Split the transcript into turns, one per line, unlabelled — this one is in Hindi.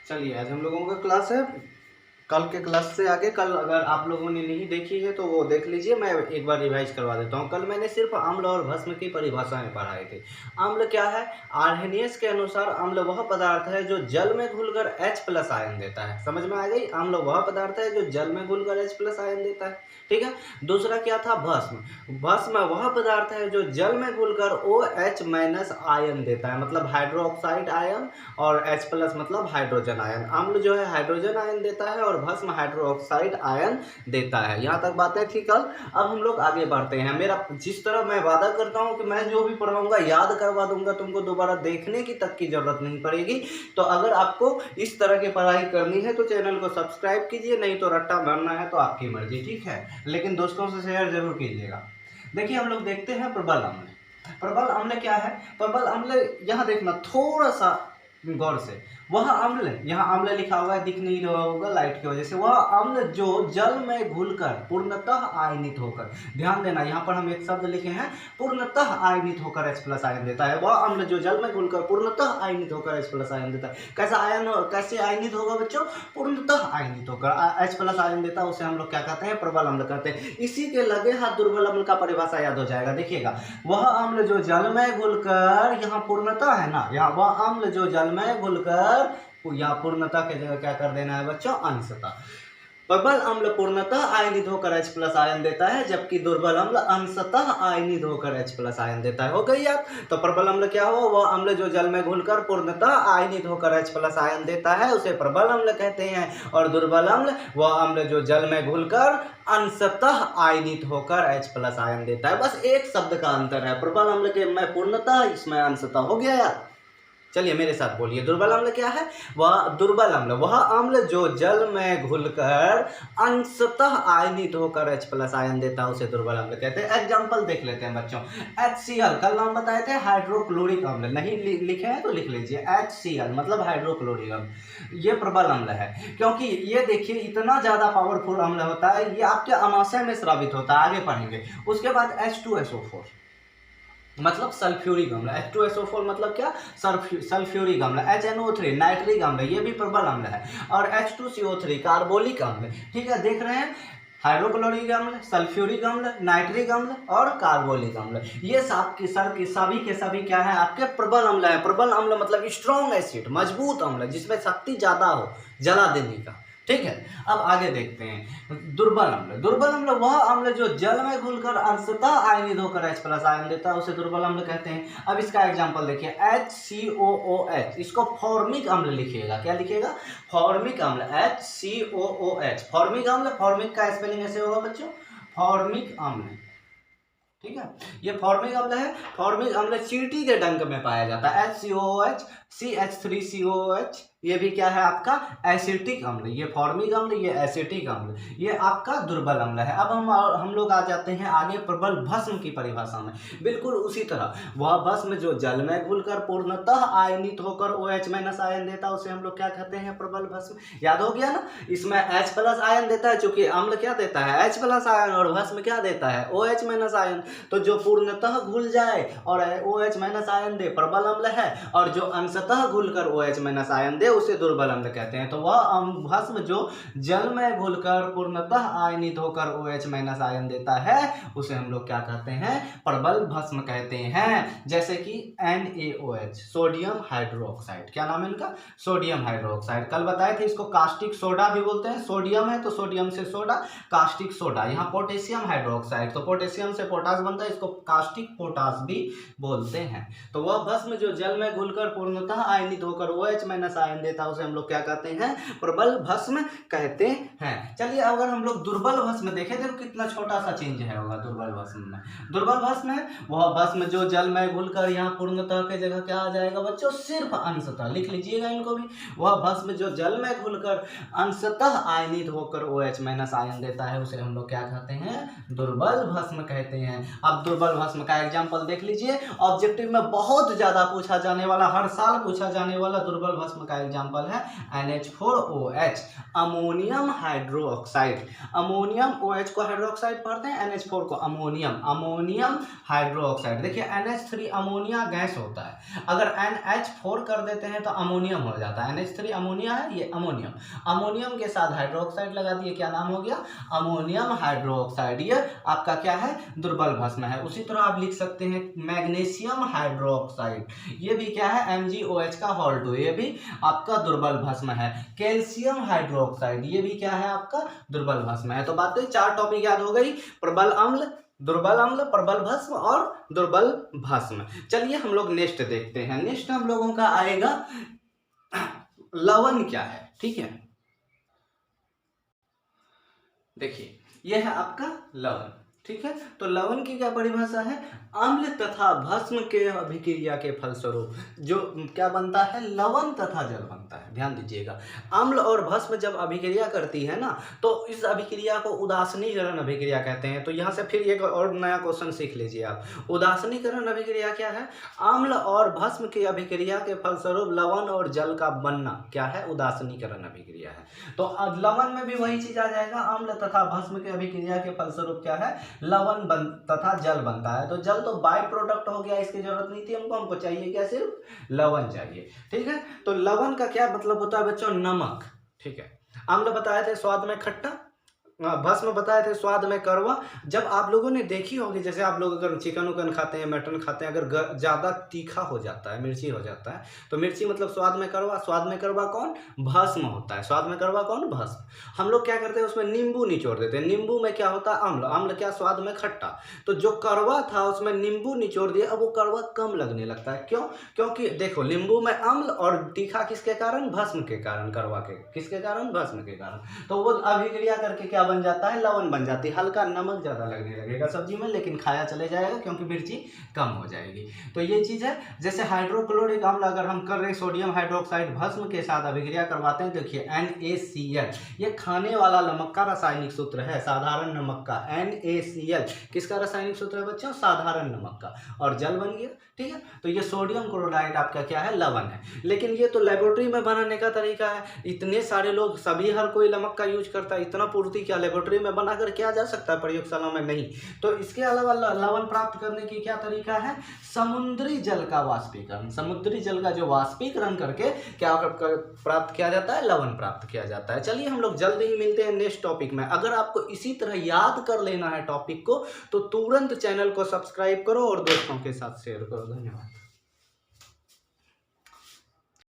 चलिए आज हम लोगों का क्लास है कल के क्लास से आगे। कल अगर आप लोगों ने नहीं देखी है तो वो देख लीजिए, मैं एक बार रिवाइज करवा देता हूँ। कल मैंने सिर्फ अम्ल और भस्म की परिभाषाएं पढ़ाई थी। अम्ल क्या है? आर्हेनियस के अनुसार अम्ल वह पदार्थ है जो जल में घुलकर H+ आयन देता है। समझ में आ गई? अम्ल वह पदार्थ है जो जल में घुलकर H+ आयन देता है। ठीक है। दूसरा क्या था? भस्म। भस्म वह पदार्थ है जो जल में घुलकर OH- आयन देता है, मतलब हाइड्रोक्साइड आयन, और H+ मतलब हाइड्रोजन आयन। अम्ल जो है हाइड्रोजन आयन देता है और भस्म हाइड्रोक्साइड आयन देता है। यहाँ तक बातें थी कल। अब हम लोग आगे बढ़ते हैं। मेरा जिस तरह मैं वादा करता हूँ कि मैं जो भी पढ़ाऊंगा याद करवा दूंगा, तुमको दोबारा देखने की तक की जरूरत नहीं पड़ेगी। तो अगर आपको इस तरह की पढ़ाई करनी है तो चैनल को सब्सक्राइब कीजिए, नहीं तो रट्टा मारना है तो आपकी मर्जी, ठीक है। लेकिन दोस्तों से शेयर जरूर कीजिएगा। देखिए हम लोग देखते हैं प्रबल अम्ल। प्रबल अम्ल क्या है? प्रबल अम्ल, यहाँ देखना थोड़ा सा गौर से। वह अम्ल, यहाँ अम्ल लिखा हुआ है, दिख नहीं रहा होगा लाइट की वजह से। वह अम्ल जो जल में घुलकर पूर्णतः आयनित होकर, ध्यान देना यहाँ पर हम एक शब्द लिखे हैं, पूर्णतः आयनित होकर H+ आयन देता है। वह अम्ल जो जल में घुलकर पूर्णतः आयनित होकर H+ आयन देता है। कैसा आयन, कैसे आयनित होगा बच्चों? पूर्णतः आयनित होकर H+ आयन देता है, उसे हम लोग क्या कहते हैं? प्रबल अम्ल कहते हैं। इसी के लगे हाथ दुर्बल अम्ल का परिभाषा याद हो जाएगा। देखिएगा, वह अम्ल जो जल में घुलकर, यहाँ पूर्णतः है ना, यहाँ वह अम्ल जो जल में घुलकर, या पूर्णतः के जगह क्या कर देना है बच्चों? अंशतः। प्रबल अम्ल पूर्णतः आयनित होकर H+ आयन देता है, जबकि दुर्बल अम्ल अंशतः आयनित होकर H+ आयन देता है। हो गई आप? तो प्रबल अम्ल क्या हुआ? वह अम्ल जो जल में घुलकर पूर्णतः आयनित होकर H+ आयन देता है, उसे प्रबल अम्ल कहते हैं। और दुर्बल अम्ल वह अम्ल जो जल में घुलकर अंशतः आयनित होकर H+ आयन देता है। बस एक शब्द का अंतर है, प्रबल अम्ल के में पूर्णतः, इसमें अंशतः। हो गया यार? चलिए मेरे साथ बोलिए, दुर्बल अम्ल क्या है? वह दुर्बल अम्ल वह अम्ल जो जल में घुलकर अंशतः आयनित होकर H+ आयन देता है, उसे दुर्बल अम्ल कहते हैं। एग्जांपल देख लेते हैं बच्चों। HCl, कल नाम बताए थे, हाइड्रोक्लोरिक अम्ल। नहीं लिखे हैं तो लिख लीजिए, HCl मतलब हाइड्रोक्लोरिक अम्ल। ये प्रबल अम्ल है, क्योंकि ये देखिए इतना ज्यादा पावरफुल अम्ल होता है, ये आपके अमाशय में स्रावित होता है। आगे पढ़ेंगे। उसके बाद H2SO4 मतलब सल्फ्यूरिक अम्ल। H2SO4 मतलब क्या? सल्फ्यूरिक अम्ल। HNO3 नाइट्रिक अम्ल, ये भी प्रबल अम्ल है। और H2CO3 कार्बोलिक अम्ल। ठीक है, देख रहे हैं, हाइड्रोक्लोरिक अम्ल, सल्फ्यूरिक अम्ल, नाइट्रिक अम्ल और कार्बोलिक अम्ल, ये सभी के सभी क्या है? आपके प्रबल अम्ल है। प्रबल अम्ल मतलब स्ट्रॉन्ग एसिड, मजबूत अम्ल, जिसमें शक्ति ज्यादा हो जला देने का। ठीक है, अब आगे देखते हैं दुर्बल अम्ल। दुर्बल अम्ल वह अम्ल जो जल में घुलकर अंशतः आयनित होकर H+ आयन देता है, उसे दुर्बल अम्ल कहते हैं। अब इसका एग्जांपल देखिए, HCOOH, इसको फॉर्मिक अम्ल लिखिएगा। क्या लिखिएगा? फॉर्मिक अम्ल, HCOOH। फॉर्मिक अम्ल, फॉर्मिक का स्पेलिंग ऐसे होगा बच्चों, फॉर्मिक अम्ल। ठीक है, ये फॉर्मिक अम्ल है। फॉर्मिक अम्ल चींटी के डंक में पाया जाता है। HCOOH, CH3COOH, ये भी क्या है आपका? एसिटिक अम्ल। ये फॉर्मिक अम्ल, ये एसिटिक अम्ल, ये आपका दुर्बल अम्ल है। अब हम लोग आ जाते हैं आगे प्रबल भस्म की परिभाषा में। बिल्कुल उसी तरह, वह भस्म जो जल में घुलकर पूर्णतः आयनित होकर OH- आयन देता है, उसे हम लोग क्या कहते हैं? प्रबल भस्म। याद हो गया ना? इसमें H+ आयन देता है, चूंकि अम्ल क्या देता है? H+ आयन, और भस्म क्या देता है? OH- ion. तो जो पूर्णतः घुल जाए और OH- आयन दे, प्रबल अम्ल है। और जो अंशतः घुलकर OH- आयन दे, उसे दुर्बल अम्ल कहते हैं। तो वह भस्म जो जल में घुलकर पूर्णतः आयनित होकर OH- आयन देता है, उसे हम लोग क्या कहते हैं? प्रबल भस्म कहते हैं। जैसे कि NaOH, सोडियम हाइड्रोक्साइड। क्या नाम है इनका? Sodium hydroxide. कल बताए थे इसको कास्टिक सोडा भी बोलते हैं। सोडियम है तो सोडियम से सोडा, कास्टिक सोडा। यहाँ पोटेशियम हाइड्रोक्साइड, तो पोटेशियम से पोटास बनता है, इसको कास्टिक पोटास भी बोलते हैं। तो वह भस्म जो जल में घुलकर पूर्णतः आयनित होकर OH- आयन देता है, उसे हम लोग क्या कहते हैं? प्रबल भस्म कहते हैं। चलिए अगर हम लोग दुर्बल भस्म देखें तो कितना छोटा सा चेंज है होगा दुर्बल भस्म में। दुर्बल भस्म है वह भस्म जो जल में घुलकर, यहाँ पूर्णतः के जगह क्या आ जाएगा बच्चों? सिर्फ अंशतः। लिख लीजिएगा इनको भी। वह भस्म जो जल में घुलकर अंशतः आयनित होकर OH- आयन देता है, उसे हम लोग क्या कहते हैं? दुर्बल भस्म कहते हैं। अब दुर्बल भस्म का एग्जाम्पल देख लीजिए। ऑब्जेक्टिव में बहुत ज्यादा पूछा जाने वाला, हर साल पूछा जाने वाला दुर्बल भस्म का एग्जाम्पल है NH4OH, ammonium hydroxide. Ammonium OH को हाइड्रोक्साइड पढ़ते हैं, NH4 को अमोनियम, अमोनियम हाइड्रोक्साइड। देखिए NH3 अमोनिया गैस होता है, अगर NH4 कर देते हैं तो अमोनियम हो जाता है। NH3 अमोनिया है, ये अमोनियम, अमोनियम के साथ हाइड्रोक्साइड लगा दिए, क्या नाम हो गया? Ammonium hydroxide. ये आपका क्या है? दुर्बल भस्म है। उसी तरह आप लिख सकते हैं मैग्नीशियम हाइड्रोक्साइड, ये भी क्या है? MgOH का होल 2, ये भी आपका दुर्बल भस्म है। कैल्शियम हाइड्रोक्साइड, ये भी क्या है? आपका दुर्बल भस्म है। तो बातें 4 टॉपिक याद हो गई, प्रबल अम्ल, दुर्बल अम्ल, प्रबल भस्म और दुर्बल भस्म। चलिए हम लोग नेक्स्ट देखते हैं। नेक्स्ट हम लोगों का आएगा लवण क्या है, ठीक है। देखिए यह है आपका लवण, ठीक है। तो लवण की क्या परिभाषा है? अम्ल तथा भस्म के अभिक्रिया के फलस्वरूप जो क्या बनता है? लवण तथा जल बनता है। ध्यान दीजिएगा, अम्ल और भस्म जब अभिक्रिया करती है ना, तो इस अभिक्रिया को उदासीनीकरण अभिक्रिया कहते हैं। तो यहाँ से फिर एक और नया क्वेश्चन सीख लीजिए आप। उदासीनीकरण अभिक्रिया क्या है? अम्ल और भस्म की अभिक्रिया के फलस्वरूप लवण और जल का बनना क्या है? उदासीनीकरण अभिक्रिया है। तो लवण में भी वही चीज आ जाएगा, अम्ल तथा भस्म के अभिक्रिया के फलस्वरूप क्या है? लवण तथा जल बनता है। तो जल तो बाय प्रोडक्ट हो गया, इसकी जरूरत नहीं थी हमको चाहिए क्या? सिर्फ लवण चाहिए, ठीक है। तो लवण का क्या मतलब होता है बच्चों? नमक, ठीक है। अम्ल बताए थे स्वाद में खट्टा, भस्म बताए थे स्वाद में कड़वा। जब आप लोगों ने देखी होगी, जैसे आप लोग अगर चिकन उकन खाते हैं, मटन खाते हैं, अगर ज़्यादा तीखा हो जाता है, मिर्ची हो जाता है, तो मिर्ची मतलब स्वाद में कड़वा। स्वाद में कड़वा कौन? भस्म होता है। स्वाद में कड़वा कौन? भस्म। हम लोग क्या करते हैं? उसमें नींबू निचोड़ देते हैं। नींबू में क्या होता है? अम्ल। अम्ल क्या? स्वाद में खट्टा। तो जो कड़वा था उसमें नींबू निचोड़ दिया, अब वो कड़वा कम लगने लगता है। क्यों? क्योंकि देखो नींबू में अम्ल और तीखा किसके कारण? भस्म के कारण। कड़वा के किसके कारण? भस्म के कारण। तो वो अभिक्रिया करके क्या बन जाता है? लवण बन जाती है। हल्का नमक ज़्यादा लगने लगेगा सब्जी में, लेकिन खाया चले जाएगा क्योंकि मिर्ची कम हो जाएगी। तो ये चीज़ है। जैसे हाइड्रोक्लोरिक अम्ल अगर हम कर रहे हैं, सोडियम हाइड्रोक्साइड भस्म के साथ अभिक्रिया करवाते हैं, देखिए NaCl, ये खाने वाला नमक का रासायनिक सूत्र है, साधारण नमक का। NaCl किसका रासायनिक सूत्र है बच्चों? साधारण नमक का। और जल बन गया, ठीक है। तो ये सोडियम क्लोराइड आपका क्या है? लवण है। लेकिन ये तो लेबोरेटरी में बनाने का तरीका है। इतने सारे लोग, सभी हर कोई नमक का यूज करता है, इतना पूर्ति क्या लेबोरेटरी में बनाकर किया जा सकता है? प्रयोगशाला में नहीं। तो इसके अलावा लवण प्राप्त करने की क्या तरीका है? समुद्री जल का वाष्पीकरण। समुद्री जल का जो वाष्पीकरण करके क्या प्राप्त किया जाता है? लवण प्राप्त किया जाता है। चलिए हम लोग जल्द ही मिलते हैं नेक्स्ट टॉपिक में। अगर आपको इसी तरह याद कर लेना है टॉपिक को, तो तुरंत चैनल को सब्सक्राइब करो और दोस्तों के साथ शेयर करो। धन्यवाद।